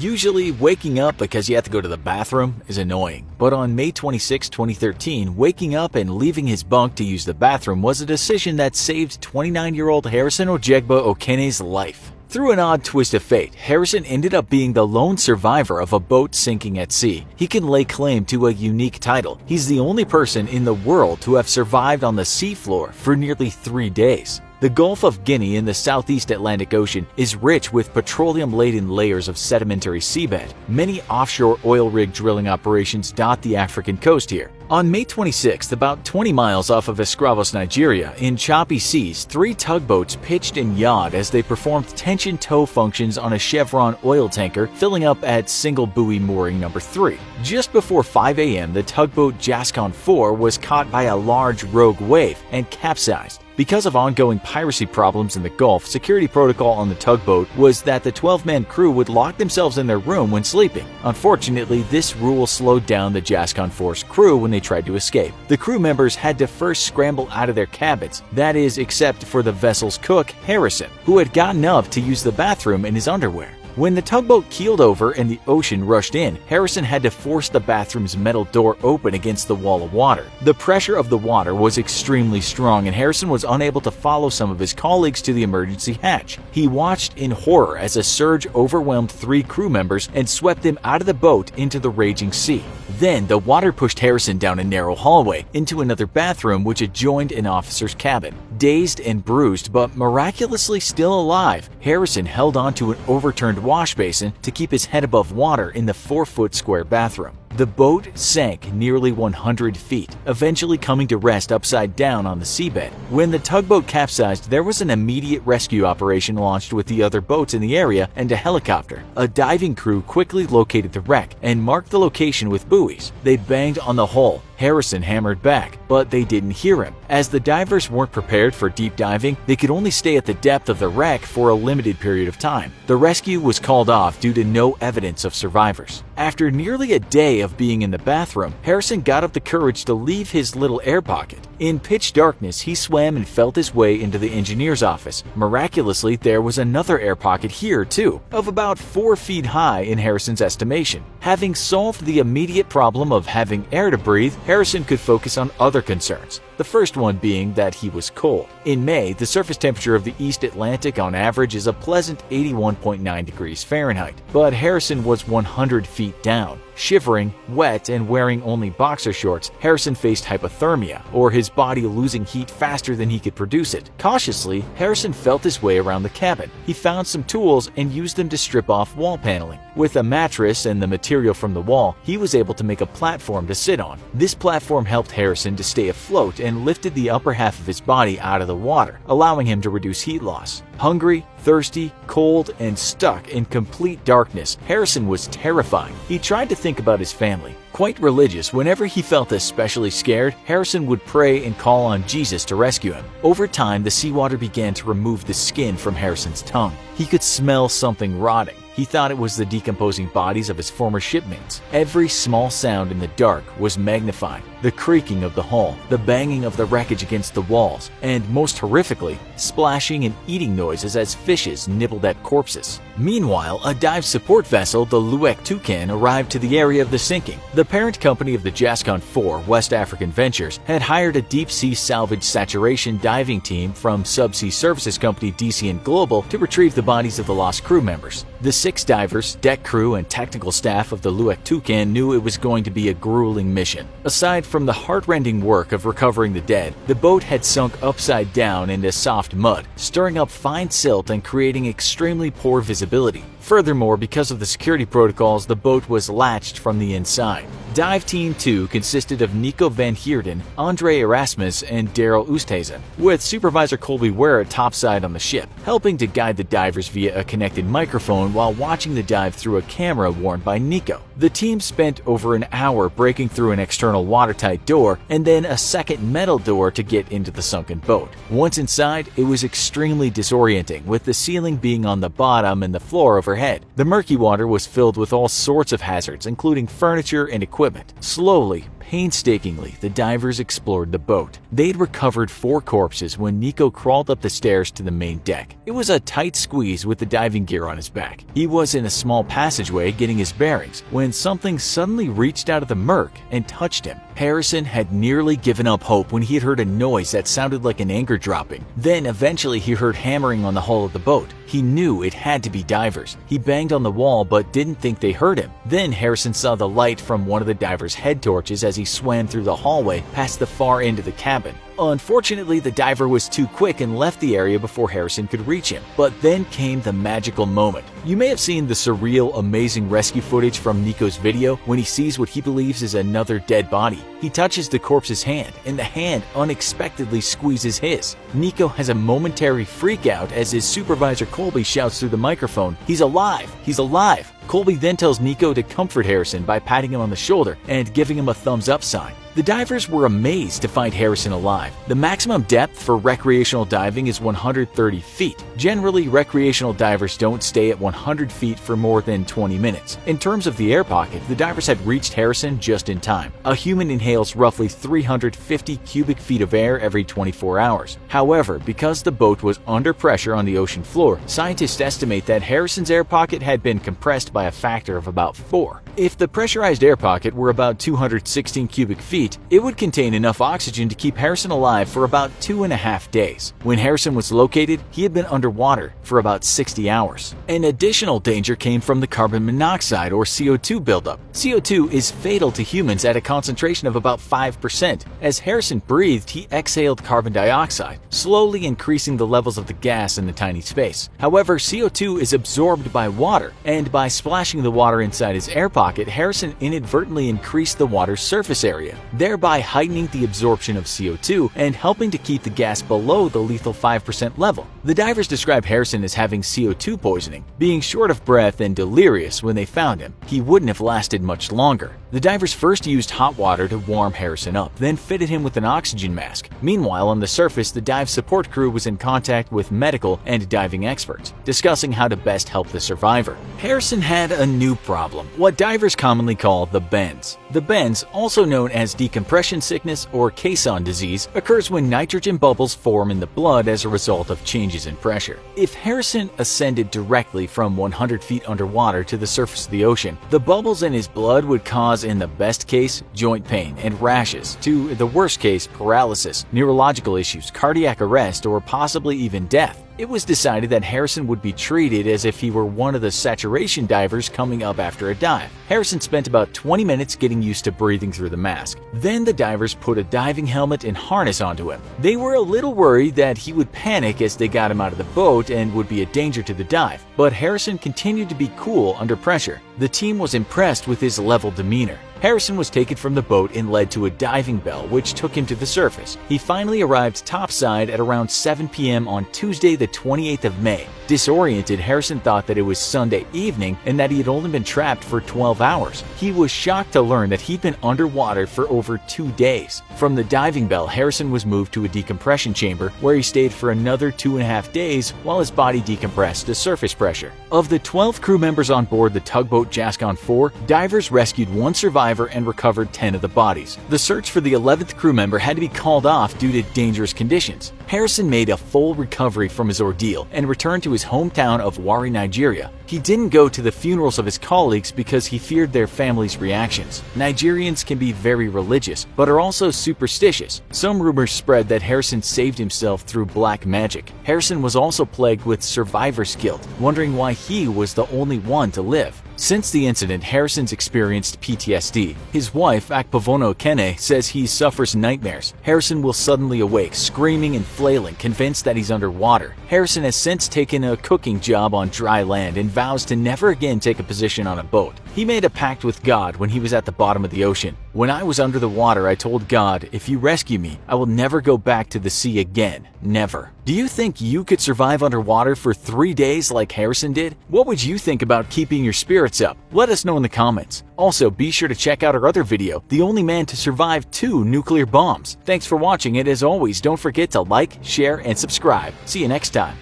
Usually, waking up because you have to go to the bathroom is annoying, but on May 26, 2013, waking up and leaving his bunk to use the bathroom was a decision that saved 29-year-old Harrison Ojegba Okene's life. Through an odd twist of fate, Harrison ended up being the lone survivor of a boat sinking at sea. He can lay claim to a unique title. He's the only person in the world to have survived on the seafloor for nearly 3 days. The Gulf of Guinea in the southeast Atlantic Ocean is rich with petroleum-laden layers of sedimentary seabed. Many offshore oil rig drilling operations dot the African coast here. On May 26th, about 20 miles off of Escravos, Nigeria, in choppy seas, 3 tugboats pitched and yawed as they performed tension tow functions on a Chevron oil tanker filling up at single buoy mooring number 3. Just before 5 a.m., the tugboat Jascon 4 was caught by a large rogue wave and capsized. Because of ongoing piracy problems in the Gulf, security protocol on the tugboat was that the 12-man crew would lock themselves in their room when sleeping. Unfortunately, this rule slowed down the Jascon 4's crew when they tried to escape. The crew members had to first scramble out of their cabins, that is, except for the vessel's cook, Harrison, who had gotten up to use the bathroom in his underwear. When the tugboat keeled over and the ocean rushed in, Harrison had to force the bathroom's metal door open against the wall of water. The pressure of the water was extremely strong and Harrison was unable to follow some of his colleagues to the emergency hatch. He watched in horror as a surge overwhelmed 3 crew members and swept them out of the boat into the raging sea. Then the water pushed Harrison down a narrow hallway into another bathroom which adjoined an officer's cabin. Dazed and bruised but miraculously still alive, Harrison held on to an overturned wash basin to keep his head above water in the 4-foot square bathroom. The boat sank nearly 100 feet, eventually coming to rest upside down on the seabed. When the tugboat capsized, there was an immediate rescue operation launched with the other boats in the area and a helicopter. A diving crew quickly located the wreck and marked the location with buoys. They banged on the hull. Harrison hammered back, but they didn't hear him. As the divers weren't prepared for deep diving, they could only stay at the depth of the wreck for a limited period of time. The rescue was called off due to no evidence of survivors. After nearly a day of being in the bathroom, Harrison got up the courage to leave his little air pocket. In pitch darkness, he swam and felt his way into the engineer's office. Miraculously, there was another air pocket here too, of about 4 feet high in Harrison's estimation. Having solved the immediate problem of having air to breathe, Harrison could focus on other concerns. The first one being that he was cold. In May, the surface temperature of the East Atlantic on average is a pleasant 81.9 degrees Fahrenheit, but Harrison was 100 feet down. Shivering, wet, and wearing only boxer shorts, Harrison faced hypothermia, or his body losing heat faster than he could produce it. Cautiously, Harrison felt his way around the cabin. He found some tools and used them to strip off wall paneling. With a mattress and the material from the wall, he was able to make a platform to sit on. This platform helped Harrison to stay afloat and lifted the upper half of his body out of the water, allowing him to reduce heat loss. Hungry, thirsty, cold, and stuck in complete darkness, Harrison was terrified. He tried to think about his family. Quite religious, whenever he felt especially scared, Harrison would pray and call on Jesus to rescue him. Over time, the seawater began to remove the skin from Harrison's tongue. He could smell something rotting. He thought it was the decomposing bodies of his former shipmates. Every small sound in the dark was magnified. The creaking of the hull, the banging of the wreckage against the walls, and most horrifically, splashing and eating noises as fishes nibbled at corpses. Meanwhile, a dive support vessel, the Luek Toucan, arrived to the area of the sinking. The parent company of the Jascon 4, West African Ventures, had hired a deep-sea salvage saturation diving team from subsea services company DCN Global to retrieve the bodies of the lost crew members. The 6 divers, deck crew, and technical staff of the Luek Toucan knew it was going to be a grueling mission. Aside from the heart-rending work of recovering the dead, the boat had sunk upside down into soft mud, stirring up fine silt and creating extremely poor visibility. Furthermore, because of the security protocols, the boat was latched from the inside. Dive Team 2 consisted of Nico van Heerden, Andre Erasmus, and Daryl Oosthuizen, with Supervisor Colby Ware topside on the ship, helping to guide the divers via a connected microphone while watching the dive through a camera worn by Nico. The team spent over an hour breaking through an external watertight door and then a second metal door to get into the sunken boat. Once inside, it was extremely disorienting, with the ceiling being on the bottom and the floor overhead. The murky water was filled with all sorts of hazards, including furniture and equipment. Slowly, Painstakingly, the divers explored the boat. They'd recovered 4 corpses when Nico crawled up the stairs to the main deck. It was a tight squeeze with the diving gear on his back. He was in a small passageway getting his bearings when something suddenly reached out of the murk and touched him. Harrison had nearly given up hope when he had heard a noise that sounded like an anchor dropping. Then eventually he heard hammering on the hull of the boat. He knew it had to be divers. He banged on the wall but didn't think they heard him. Then Harrison saw the light from one of the divers' head torches as he swam through the hallway past the far end of the cabin. Unfortunately, the diver was too quick and left the area before Harrison could reach him. But then came the magical moment. You may have seen the surreal, amazing rescue footage from Nico's video when he sees what he believes is another dead body. He touches the corpse's hand, and the hand unexpectedly squeezes his. Nico has a momentary freak out as his supervisor Colby shouts through the microphone, "He's alive! He's alive!" Colby then tells Nico to comfort Harrison by patting him on the shoulder and giving him a thumbs up sign. The divers were amazed to find Harrison alive. The maximum depth for recreational diving is 130 feet. Generally, recreational divers don't stay at 100 feet for more than 20 minutes. In terms of the air pocket, the divers had reached Harrison just in time. A human inhales roughly 350 cubic feet of air every 24 hours. However, because the boat was under pressure on the ocean floor, scientists estimate that Harrison's air pocket had been compressed by a factor of about 4. If the pressurized air pocket were about 216 cubic feet, it would contain enough oxygen to keep Harrison alive for about 2.5 days. When Harrison was located, he had been underwater for about 60 hours. An additional danger came from the carbon monoxide or CO2 buildup. CO2 is fatal to humans at a concentration of about 5%. As Harrison breathed, he exhaled carbon dioxide, slowly increasing the levels of the gas in the tiny space. However, CO2 is absorbed by water, and by splashing the water inside his air pocket, Harrison inadvertently increased the water's surface area, thereby heightening the absorption of CO2 and helping to keep the gas below the lethal 5% level. The divers describe Harrison as having CO2 poisoning. Being short of breath and delirious when they found him, he wouldn't have lasted much longer. The divers first used hot water to warm Harrison up, then fitted him with an oxygen mask. Meanwhile, on the surface, the dive support crew was in contact with medical and diving experts, discussing how to best help the survivor. Harrison had a new problem, what divers commonly call the bends. The bends, also known as decompression sickness or caisson disease, occurs when nitrogen bubbles form in the blood as a result of changes in pressure. If Harrison ascended directly from 100 feet underwater to the surface of the ocean, the bubbles in his blood would cause, in the best case, joint pain and rashes, to the worst case, paralysis, neurological issues, cardiac arrest, or possibly even death. It was decided that Harrison would be treated as if he were one of the saturation divers coming up after a dive. Harrison spent about 20 minutes getting used to breathing through the mask. Then the divers put a diving helmet and harness onto him. They were a little worried that he would panic as they got him out of the boat and would be a danger to the dive, but Harrison continued to be cool under pressure. The team was impressed with his level demeanor. Harrison was taken from the boat and led to a diving bell, which took him to the surface. He finally arrived topside at around 7 p.m. on Tuesday, the 28th of May. Disoriented, Harrison thought that it was Sunday evening and that he had only been trapped for 12 hours. He was shocked to learn that he'd been underwater for over 2 days. From the diving bell, Harrison was moved to a decompression chamber where he stayed for another 2.5 days while his body decompressed to surface pressure. Of the 12 crew members on board the tugboat Jascon 4, divers rescued 1 survivor and recovered 10 of the bodies. The search for the 11th crew member had to be called off due to dangerous conditions. Harrison made a full recovery from his ordeal and returned to his hometown of Warri, Nigeria. He didn't go to the funerals of his colleagues because he feared their families' reactions. Nigerians can be very religious, but are also superstitious. Some rumors spread that Harrison saved himself through black magic. Harrison was also plagued with survivor's guilt, wondering why he was the only one to live. Since the incident, Harrison's experienced PTSD. His wife, Akpavono Okene, says he suffers nightmares. Harrison will suddenly awake, screaming and flailing, convinced that he's underwater. Harrison has since taken a cooking job on dry land and vows to never again take a position on a boat. He made a pact with God when he was at the bottom of the ocean. "When I was under the water, I told God, if you rescue me, I will never go back to the sea again. Never." Do you think you could survive underwater for 3 days like Harrison did? What would you think about keeping your spirits up? Let us know in the comments. Also, be sure to check out our other video, The Only Man to Survive 2 Nuclear Bombs. Thanks for watching, and as always, don't forget to like, share, and subscribe. See you next time.